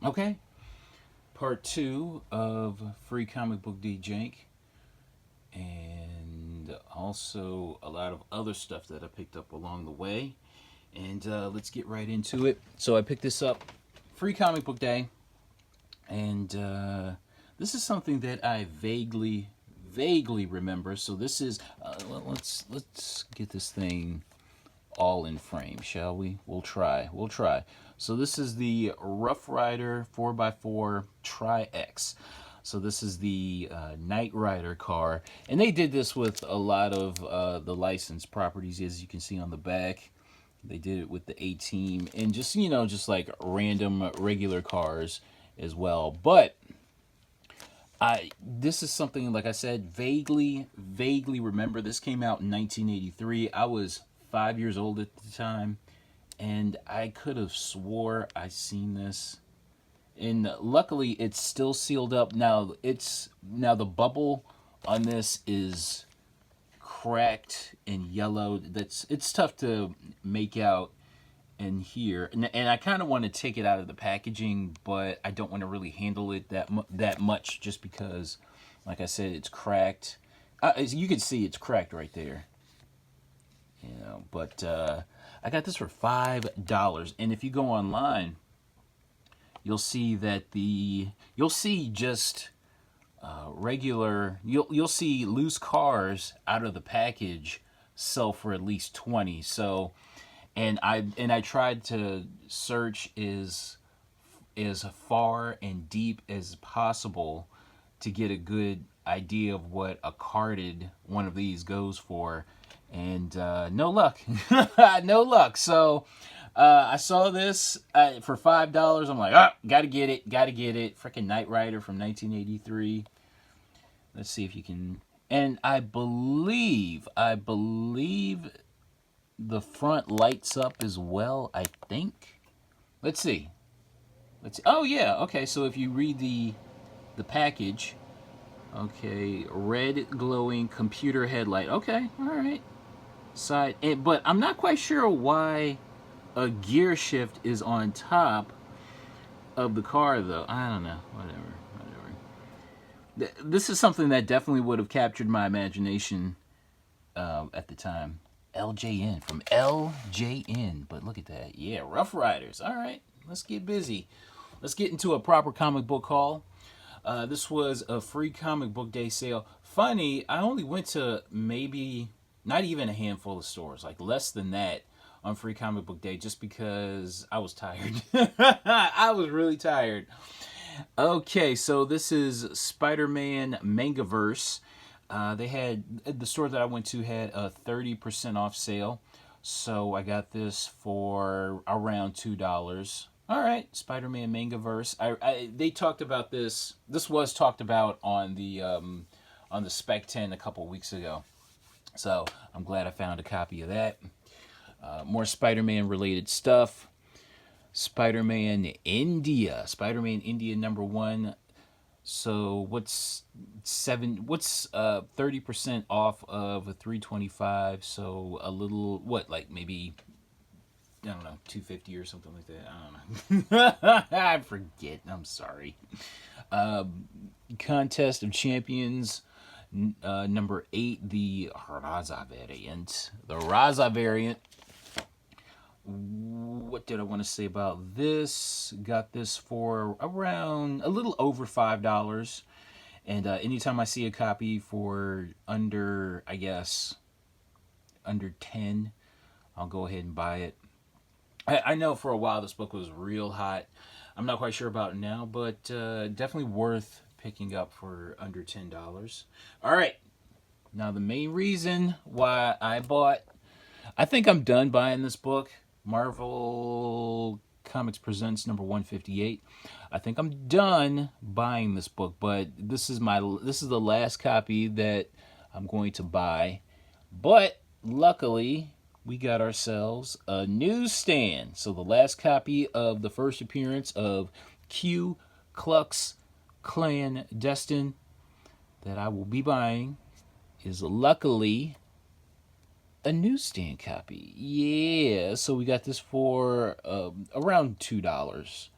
Okay, part two of Free Comic Book Day Jank, and also a lot of other stuff that I picked up along the way. And let's get right into it. So I picked this up, Free Comic Book Day, and this is something that I vaguely remember. So this is let's get this thing all in frame, shall we? We'll try. We'll try. So this is the Rough Rider 4x4 Tri-X. So this is the Knight Rider car, and they did this with a lot of the licensed properties, as you can see on the back. They did it with the A-Team and just just like random regular cars as well. But I this is something, like I said, vaguely remember. This came out in 1983. I was 5 years old at the time, and I could have swore I seen this. And luckily, it's still sealed up. Now the bubble on this is cracked and yellow. It's tough to make out in here, and I kind of want to take it out of the packaging, but I don't want to really handle it that much, just because, like I said, it's cracked. As you can see, it's cracked right there. But I got this for $5, and if you go online, you'll see that you'll see just regular. You'll see loose cars out of the package sell for at least 20. So, and I tried to search as far and deep as possible to get a good idea of what a carded one of these goes for, and no luck. No luck. So I saw this for $5. I'm like, gotta get it, gotta get it. Freaking Knight Rider from 1983. Let's see if you can. And I believe the front lights up as well, I think. Let's see. Let's see. Oh yeah, okay. So if you read the package, okay, red glowing computer headlight. Okay, all right. But I'm not quite sure why a gear shift is on top of the car, though. I don't know. Whatever. This is something that definitely would have captured my imagination at the time. LJN, from LJN. But look at that. Yeah, Rough Riders. All right, let's get busy. Let's get into a proper comic book haul. This was a free comic book day sale. Funny, I only went to maybe not even a handful of stores, like less than that, on free comic book day, just because I was tired. I was really tired. Okay, so this is Spiderman Mangaverse. They had the store that I went to had a 30% off sale, so I got this for around $2. All right, Spider-Man Mangaverse. They talked about this. This was talked about on the Spec 10 a couple weeks ago, so I'm glad I found a copy of that. More Spider-Man related stuff. Spider-Man India. Spider-Man India #1. So what's 30% off of a 325? So a little, what, like maybe, I don't know, 250 or something like that. I don't know. I forget. I'm sorry. Contest of Champions #8, the Raza variant. The Raza variant. What did I want to say about this? Got this for around a little over $5. And anytime I see a copy for under, I guess, under 10, I'll go ahead and buy it. I know for a while this book was real hot. I'm not quite sure about it now, but definitely worth picking up for under $10. All right. Now, the main reason why I think I'm done buying this book, Marvel Comics Presents #158. I think I'm done buying this book, but this is the last copy that I'm going to buy. But luckily, we got ourselves a newsstand. So the last copy of the first appearance of Q Klux Klan Destin that I will be buying is luckily a newsstand copy. Yeah, so we got this for around $2.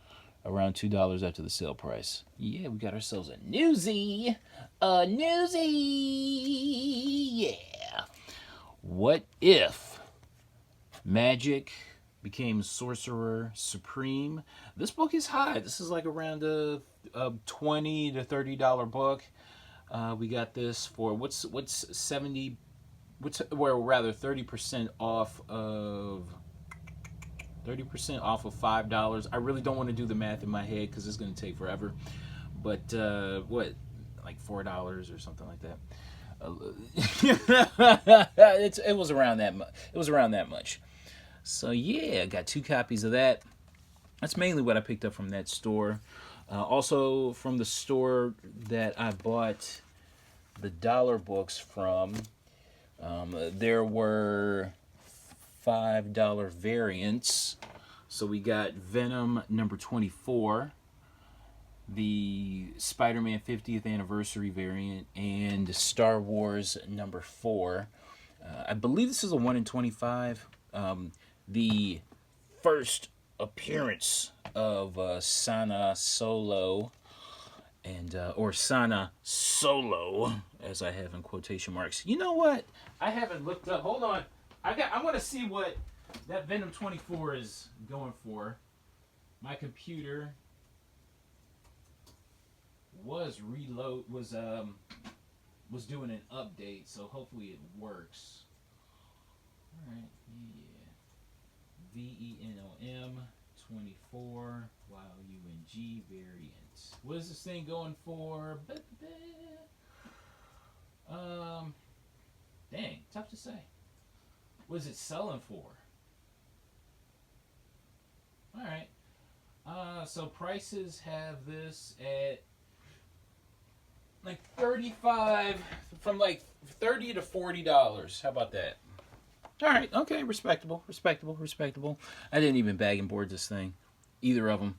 around $2 after the sale price. Yeah, we got ourselves a newsie. A newsie. Yeah. What if magic became sorcerer supreme? This book is high. This is like around a $20 to $30 book. We got this for what's 70, well, rather 30% off of $5. I really don't want to do the math in my head because it's going to take forever. But what, like $4 or something like that. It was around that much. It was around that much. So yeah, I got 2 copies of that. That's mainly what I picked up from that store. Also from the store that I bought the dollar books from, there were $5 variants. So we got Venom number 24, the Spiderman 50th anniversary variant, and Star Wars number 4. I believe this is a 1 in 25. The first appearance of Sana Solo, and or Sana Solo, as I have in quotation marks. You know what? I haven't looked up. Hold on. I want to see what that Venom 24 is going for. My computer was doing an update, so hopefully it works. All right, yeah. Venom 24 YOUNG variant. What is this thing going for? Dang, tough to say. What is it selling for? All right. So prices have this at like 35, from like $30 to $40. How about that? All right. Okay. Respectable. I didn't even bag and board this thing, either of them.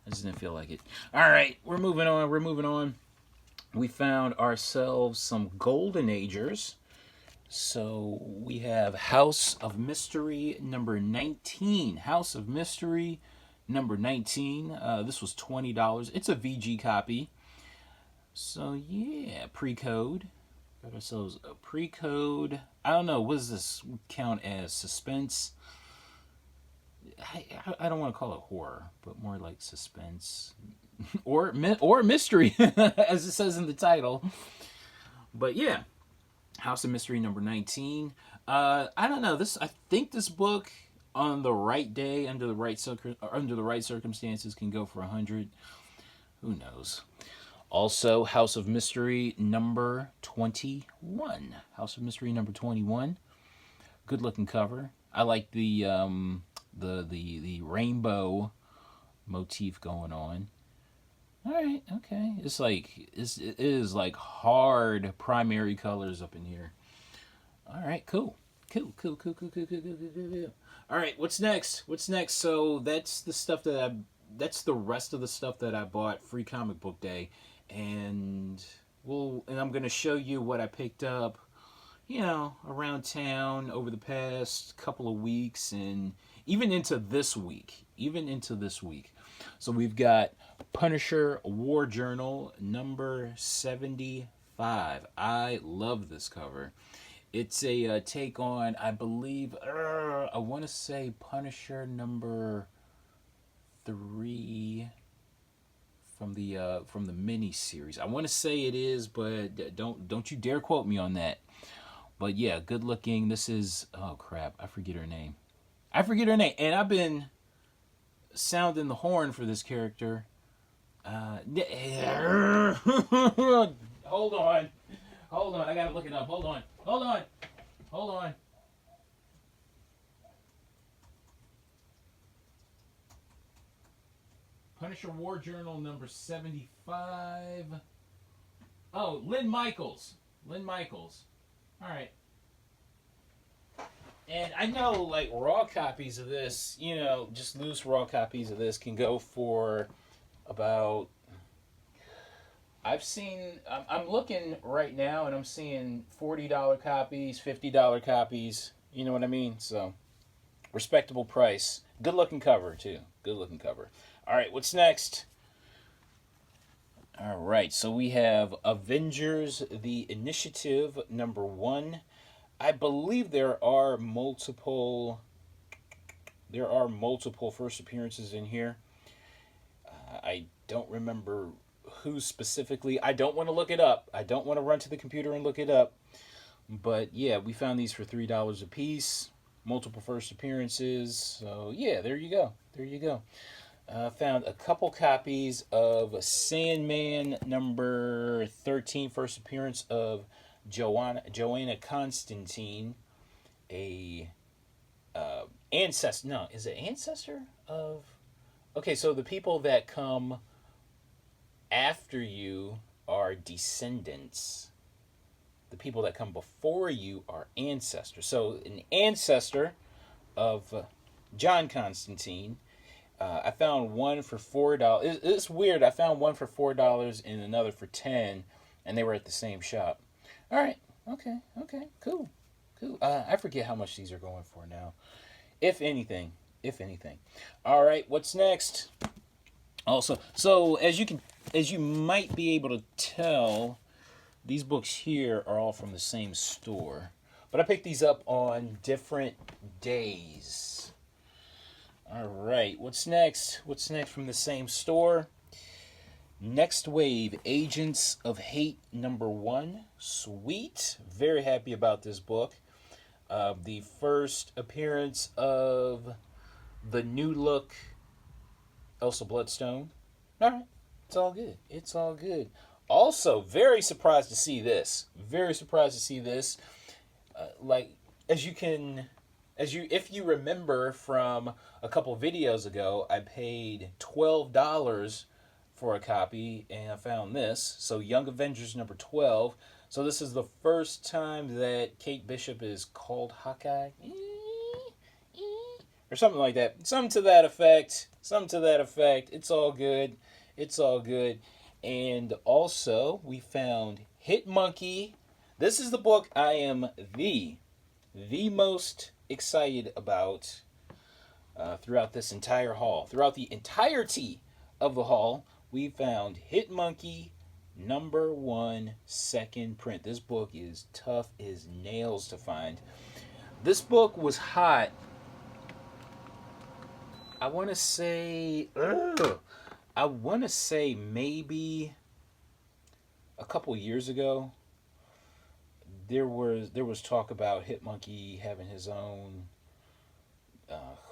I just didn't feel like it. All right. We're moving on. We found ourselves some Golden Agers. So we have House of Mystery number 19. House of Mystery number 19. This was $20. It's a VG copy. So yeah, pre-code. Got ourselves a pre-code. I don't know, what does this count as? Suspense? I don't want to call it horror, but more like suspense. or mystery, as it says in the title. But yeah, House of Mystery number 19. I don't know. I think this book, on the right day, under the right circumstances, can go for 100. Who knows? Also, House of Mystery number 21. House of Mystery number 21. Good looking cover. I like the rainbow motif going on. All right, okay. It is like hard primary colors up in here. All right, cool. All right, what's next? So that's the rest of the stuff that I bought Free Comic Book Day, and I'm gonna show you what I picked up, around town over the past couple of weeks, and even into this week. So we've got Punisher War Journal number 75. I love this cover. It's a take on, I believe, I want to say Punisher number 3 from the mini series. I want to say it is, but don't you dare quote me on that. But yeah, good looking. This is, oh crap, I forget her name, and I've been sounding the horn for this character. Hold on, I gotta look it up. Hold on. Punisher War Journal number 75. Oh, Lynn Michaels. All right. And I know, like, raw copies of this, just loose raw copies of this can go for about... I'm looking right now, and I'm seeing $40 copies, $50 copies, you know what I mean? So, respectable price. Good looking cover, too. All right, what's next? All right, so we have Avengers: The Initiative #1. I believe there are multiple first appearances in here. I don't remember who specifically. I don't want to look it up. I don't want to run to the computer and look it up. But yeah, we found these for $3 a piece. Multiple first appearances. So yeah, there you go. There you go. Found a couple copies of Sandman #13, first appearance of Joanna Constantine, a ancestor. No, is it ancestor of? Okay, so the people that come after you are descendants. The people that come before you are ancestors. So an ancestor of John Constantine. I found one for $4. It's weird. I found one for $4 and another for 10, and they were at the same shop. All right. Okay. Cool. I forget how much these are going for now, if anything. All right. What's next? Also, so as you might be able to tell, these books here are all from the same store, but I picked these up on different days. All right, what's next? What's next from the same store? Next Wave, Agents of Hate #1. Sweet. Very happy about this book. The first appearance of the new look Elsa Bloodstone. All right, it's all good. It's all good. Also, very surprised to see this. Very surprised to see this. Like, if you remember from a couple videos ago, I paid $12 for a copy, and I found this. So, Young Avengers #12. So, this is the first time that Kate Bishop is called Hawkeye. Or something like that. Something to that effect. It's all good. And also, we found Hit Monkey. This is the book I am the most excited about throughout this entire haul. Throughout the entirety of the haul, we found Hit Monkey #1 second print. This book is tough as nails to find. This book was hot. I want to say maybe a couple years ago. There was talk about Hit Monkey having his own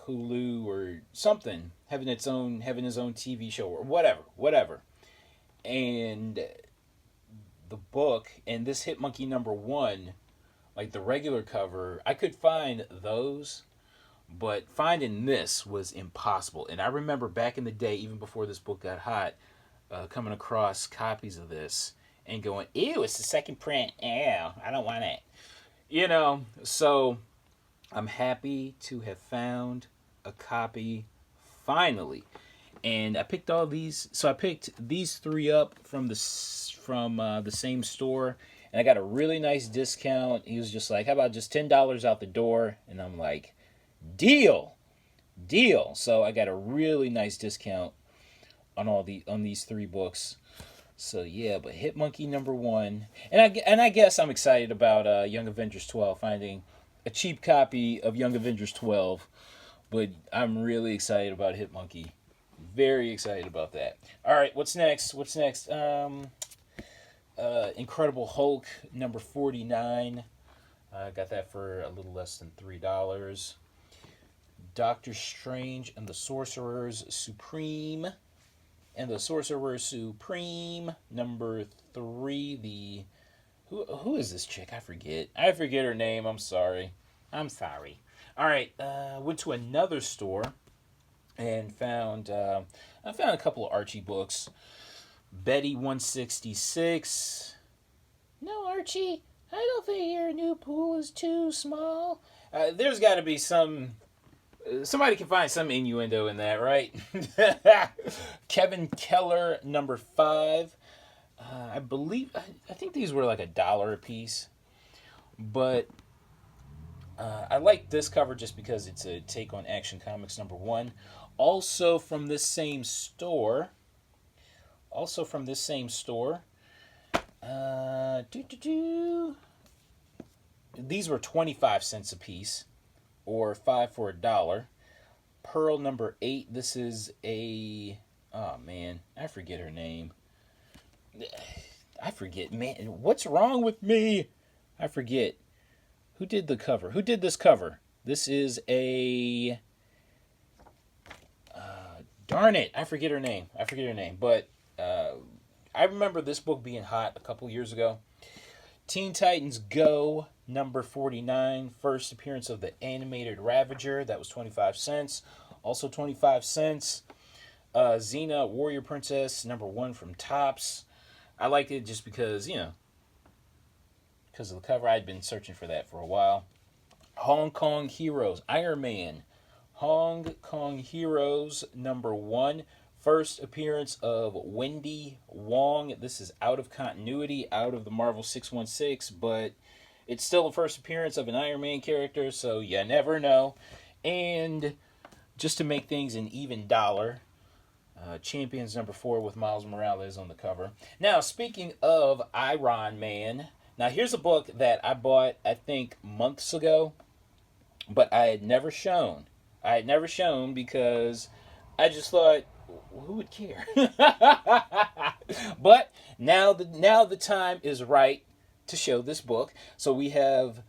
Hulu or something, having his own TV show or whatever. And the book and this Hit Monkey #1, like the regular cover, I could find those, but finding this was impossible. And I remember back in the day, even before this book got hot, coming across copies of this and going, ew, it's the second print. Ew, I don't want it. So I'm happy to have found a copy finally. And I picked all these. So I picked these three up from the same store. And I got a really nice discount. He was just like, how about just $10 out the door? And I'm like, deal. So I got a really nice discount on these three books. So yeah, but Hit Monkey #1, and I guess I'm excited about Young Avengers 12, finding a cheap copy of Young Avengers 12, but I'm really excited about Hit Monkey. Very excited about that. All right, what's next? Incredible Hulk #49. I got that for a little less than $3. Doctor Strange and the Sorcerers Supreme. And the Sorcerer Supreme #3. Who is this chick? I forget her name. I'm sorry. All right. Went to another store and found a couple of Archie books. Betty 166. No, Archie, I don't think your new pool is too small. There's got to be somebody can find some innuendo in that, right? Kevin Keller #5. I think these were like $1 a piece. But I like this cover just because it's a take on Action Comics #1. Also from this same store. Also from this same store. These were 25 cents a piece, or 5 for $1. Pearl number 8. This is a... Oh, man. I forget her name. I forget, man. What's wrong with me? I forget. Who did the cover? Who did this cover? This is a... darn it. I forget her name. But I remember this book being hot a couple years ago. Teen Titans Go, number 49. First appearance of the animated Ravager. That was 25 cents. Also 25 cents. Xena, Warrior Princess, number 1 from Topps. I liked it just because, because of the cover. I'd been searching for that for a while. Hong Kong Heroes, Iron Man. Hong Kong Heroes, number 1. First appearance of Wendy Wong. This is out of continuity, out of the Marvel 616, but it's still the first appearance of an Iron Man character, so you never know. And just to make things an even dollar, Champions number 4 with Miles Morales on the cover. Now, speaking of Iron Man, now here's a book that I bought, I think, months ago, but I had never shown. Because I just thought, who would care? But now the time is right to show this book. So we have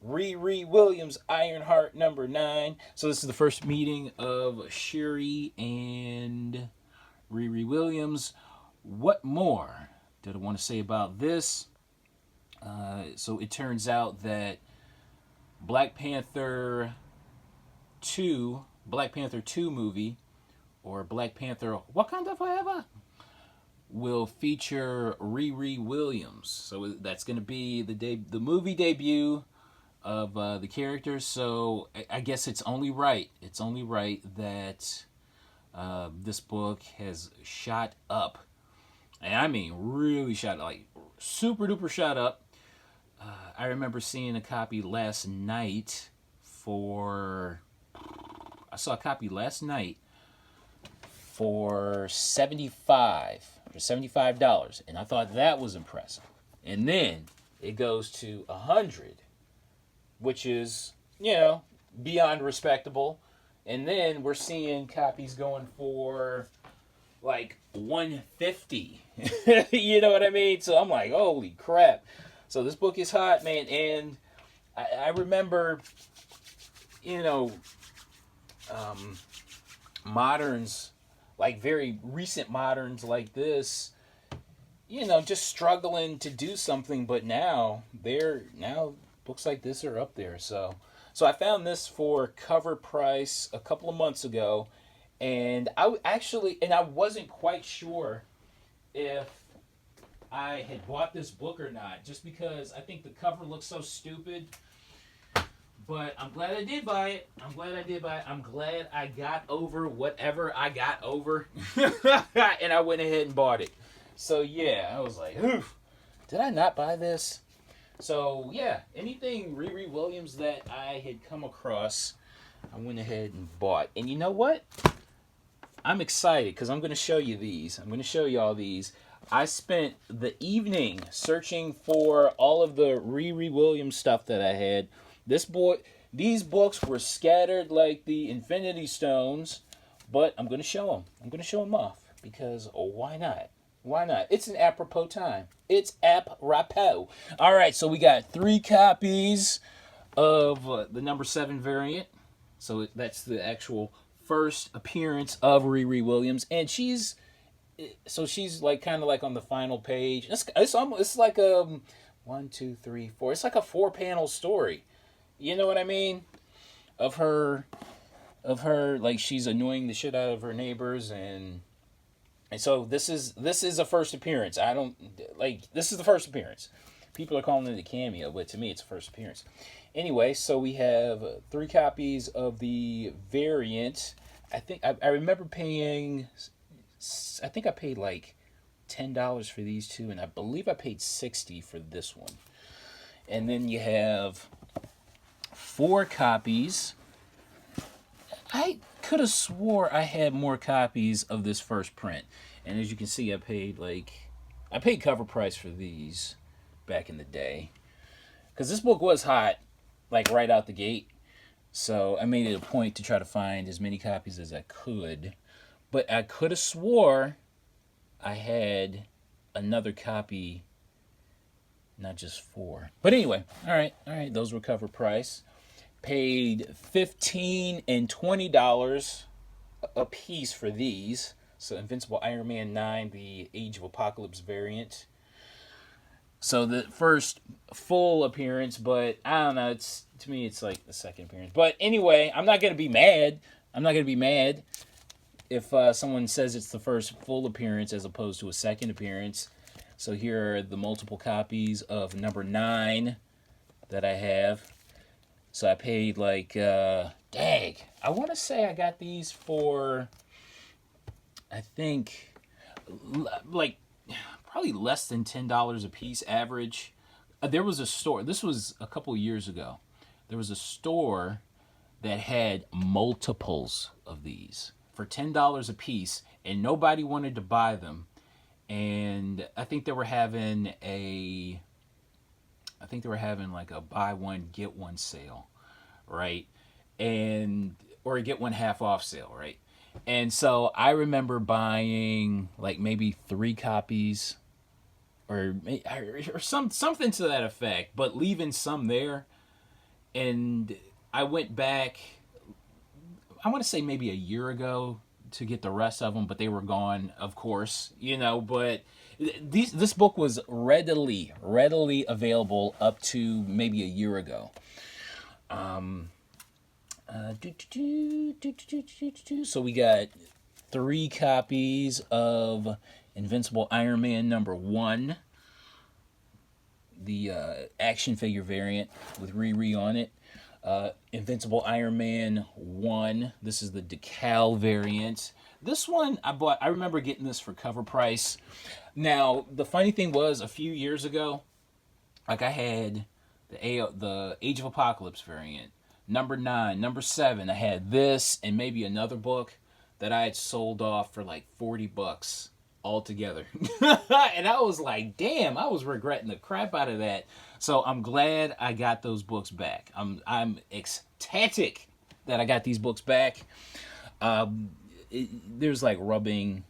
Riri Williams, Ironheart number 9. So this is the first meeting of Shuri and Riri Williams. What more did I want to say about this? So it turns out that Black Panther 2 movie, or Black Panther Wakanda Forever, will feature Riri Williams. So that's going to be the movie debut of the characters. So I guess it's only right. It's only right that this book has shot up. And I mean really shot up, like super duper shot up. I remember seeing a copy last night for $75, and I thought that was impressive. And then it goes to $100, which is, beyond respectable. And then we're seeing copies going for like $150. You know what I mean? So I'm like, holy crap. So this book is hot, man. And I remember, moderns, like very recent moderns like this, just struggling to do something. But now books like this are up there. So I found this for cover price a couple of months ago, and I wasn't quite sure if I had bought this book or not, just because I think the cover looks so stupid. But I'm glad I did buy it. I'm glad I got over whatever I got over. And I went ahead and bought it. So yeah, I was like, oof, did I not buy this? So yeah, anything Riri Williams that I had come across, I went ahead and bought. And you know what? I'm excited because I'm going to show you these. I'm going to show you all these. I spent the evening searching for all of the Riri Williams stuff that I had. These books were scattered like the Infinity Stones, but I'm going to show them. I'm going to show them off because why not? Why not? It's an apropos time. It's apropos. All right, so we got 3 copies of the number 7 variant. So that's the actual first appearance of Riri Williams, and she's like kind of like on the final page. It's like a 1, 2, 3, 4. It's like a 4-panel story. You know what I mean? Of her, like she's annoying the shit out of her neighbors, and so this is a first appearance. This is the first appearance. People are calling it a cameo, but to me it's a first appearance. Anyway, so we have 3 copies of the variant. I remember paying. I think I paid like $10 for these 2, and I believe I paid $60 for this one. And then you have 4 copies. I could have swore I had more copies of this first print. And as you can see, I paid cover price for these back in the day. Because this book was hot, like right out the gate. So I made it a point to try to find as many copies as I could. But I could have swore I had another copy, not just 4. But anyway, all right, those were cover price. Paid $15 and $20 a piece for these. So Invincible Iron Man 9, the Age of Apocalypse variant. So the first full appearance, but I don't know, to me it's like the second appearance. But anyway, I'm not going to be mad. I'm not going to be mad if someone says it's the first full appearance as opposed to a second appearance. So here are the multiple copies of number 9 that I have. So I paid like, dang, I want to say I got these for, I think, like, probably less than $10 a piece average. There was a store, this was a couple years ago. There was a store that had multiples of these for $10 a piece, and nobody wanted to buy them. And I think they were having like a buy one get one sale, right? And or a get one half off sale, right? And so I remember buying like maybe 3 copies or something to that effect, but leaving some there. And I went back, I want to say maybe a year ago to get the rest of them, but they were gone, of course, but this book was readily available up to maybe a year ago. So we got 3 copies of Invincible Iron Man number 1, the action figure variant with Riri on it. Invincible Iron Man 1. This is the decal variant. This one I bought, I remember getting this for cover price. Now, the funny thing was, a few years ago, like I had the Age of Apocalypse variant, number 9, number 7. I had this and maybe another book that I had sold off for like $40 altogether. And I was like, damn, I was regretting the crap out of that. So I'm glad I got those books back. I'm ecstatic that I got these books back. There's like rubbing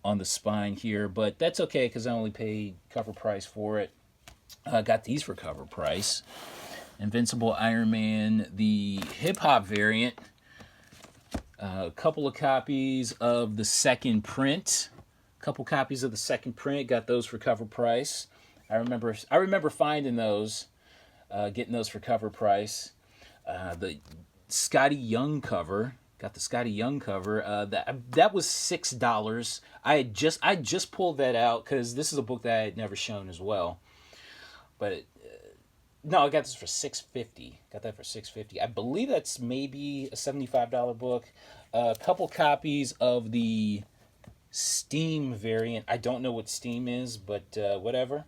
on the spine here, but that's okay because I only paid cover price for it. I got these for cover price. Invincible Iron Man, the hip hop variant. A couple of copies of the second print. Got those for cover price. I remember finding those, getting those for cover price. The Scotty Young cover. Got the Scotty Young cover. That was $6. I just pulled that out because this is a book that I had never shown as well. But no, I got this for $6.50. Got that for $6.50. I believe that's maybe a $75 book. A couple copies of the Steam variant. I don't know what Steam is, but whatever.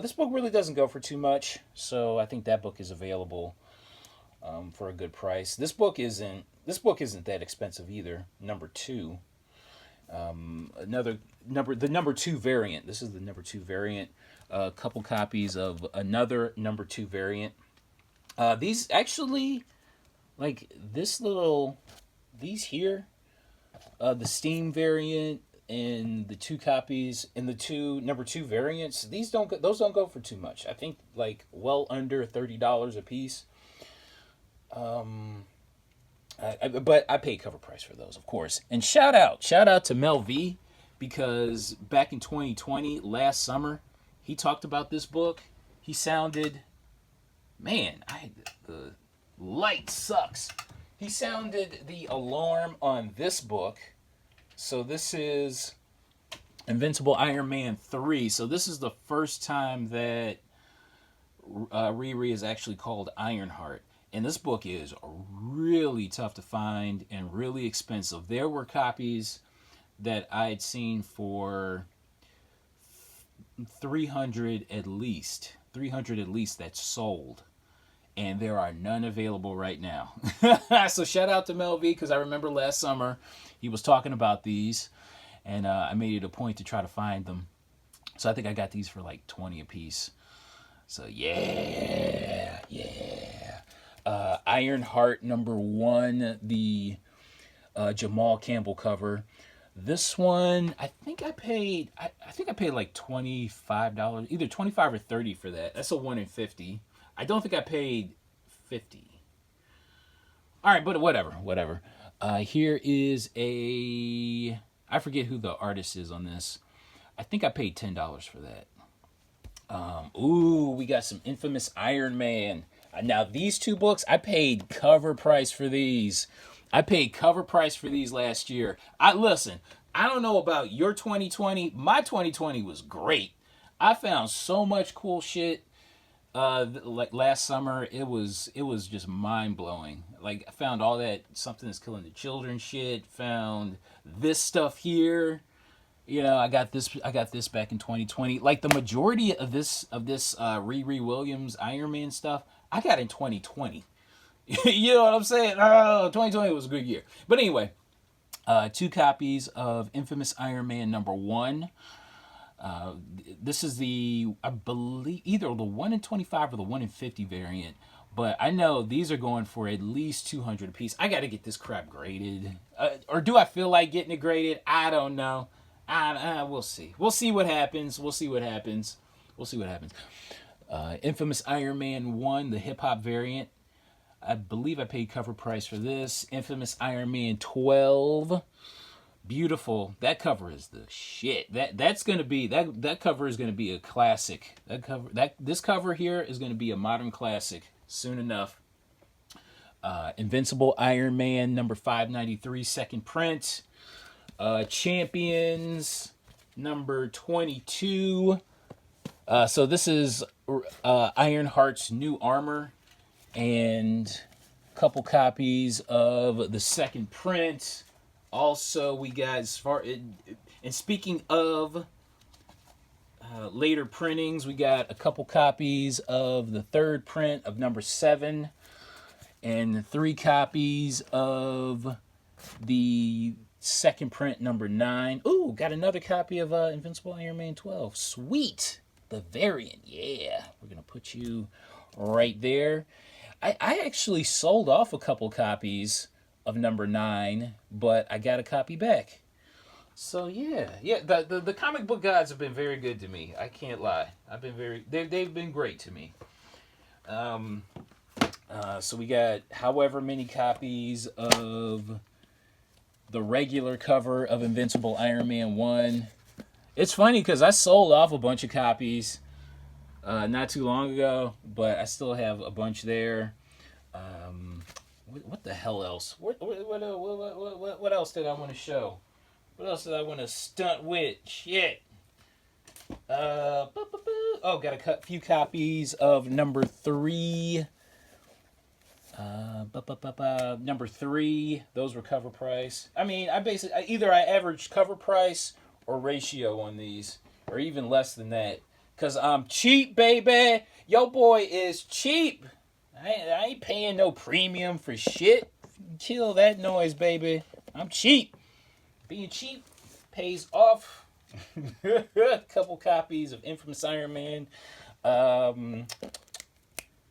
This book really doesn't go for too much, so I think that book is available for a good price. This book isn't that expensive either. Number 2. The number 2 variant. This is the number 2 variant. A couple copies of another number 2 variant. These actually, like these here, the Steam variant and the 2 copies and the 2 number 2 variants. Those don't go for too much. I think like well under $30 a piece. But I paid cover price for those, of course. And shout out to Mel V, because back in 2020, last summer, he talked about this book. He sounded, man, the light sucks. He sounded the alarm on this book. So this is Invincible Iron Man 3. So this is the first time that Riri is actually called Ironheart. And this book is really tough to find and really expensive. There were copies that I had seen for $300 at least that sold. and there are none available right now. So shout out to Mel V, because I remember last summer he was talking about these, and I made it a point to try to find them. So I think I got these for like 20 a piece. So yeah. Ironheart #1, the Jamal Campbell cover. This one, I think I paid like $25, either 25 or 30 for that. That's a 1 in 50. I don't think I paid 50. All right, but whatever. Here is I forget who the artist is on this. I think I paid $10 for that. Ooh, we got some Infamous Iron Man. Now, these two books, I paid cover price for these. I paid cover price for these last year. Listen, I don't know about your 2020. My 2020 was great. I found so much cool shit. Like last summer, it was just mind blowing. Like, I found all that Something That's Killing the Children shit. Found this stuff here. You know, I got this back in 2020. Like, the majority of this Riri Williams Iron Man stuff, I got in 2020. You know what I'm saying? 2020 was a good year. But anyway, 2 copies of Infamous Iron Man #1. This is I believe, either the 1 in 25 or the 1 in 50 variant. But I know these are going for at least 200 a piece. I got to get this crap graded. Or do I feel like getting it graded? I don't know. We'll see. We'll see what happens. Infamous Iron Man 1, the hip-hop variant. I believe I paid cover price for this. Infamous Iron Man 12. Beautiful. That cover is the shit. That's gonna be that cover is gonna be a classic. This cover here is gonna be a modern classic soon enough. Invincible Iron Man #593, second print. Champions #22. So this is Ironheart's new armor, and a couple copies of the second print. Also, we got, and speaking of later printings, we got a couple copies of the third print of #7, and 3 copies of the second print #9. Ooh, got another copy of Invincible Iron Man 12. Sweet. The variant. Yeah. We're going to put you right there. I actually sold off a couple copies of #9, but I got a copy back. So yeah. The comic book gods have been very good to me. I can't lie. They've been great to me. So we got however many copies of the regular cover of Invincible Iron Man 1. It's funny because I sold off a bunch of copies not too long ago, but I still have a bunch there. What the hell else? What else did I want to show? What else did I want to stunt with? Shit. Got a few copies of #3. #3. Those were cover price. I mean, I averaged cover price or ratio on these, or even less than that, because I'm cheap, baby. Yo boy is cheap. I ain't paying no premium for shit. Kill that noise, baby. I'm cheap. Being cheap pays off. A couple copies of Infamous Iron Man.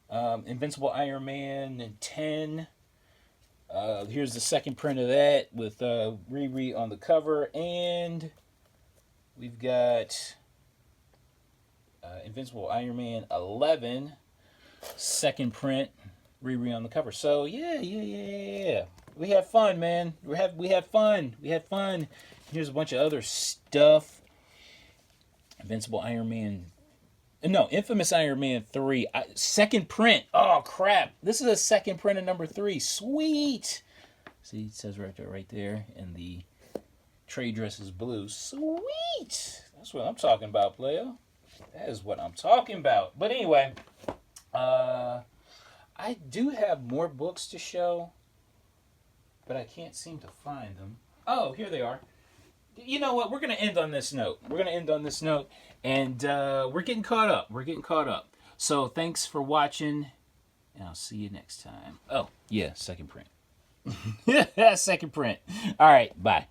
Invincible Iron Man 10. Here's the second print of that with Riri on the cover. And we've got Invincible Iron Man 11. Second print, Riri on the cover. So yeah. We had fun, man. We had fun. Here's a bunch of other stuff. Infamous Iron Man 3. Second print. Oh crap! This is a second print of #3. Sweet. See, it says right there, and the trade dress is blue. Sweet. That's what I'm talking about, player. That is what I'm talking about. But anyway. I do have more books to show, but I can't seem to find them. Oh, here they are. You know what? We're going to end on this note. And we're getting caught up. So thanks for watching. And I'll see you next time. Oh, yeah, second print. Second print. All right, bye.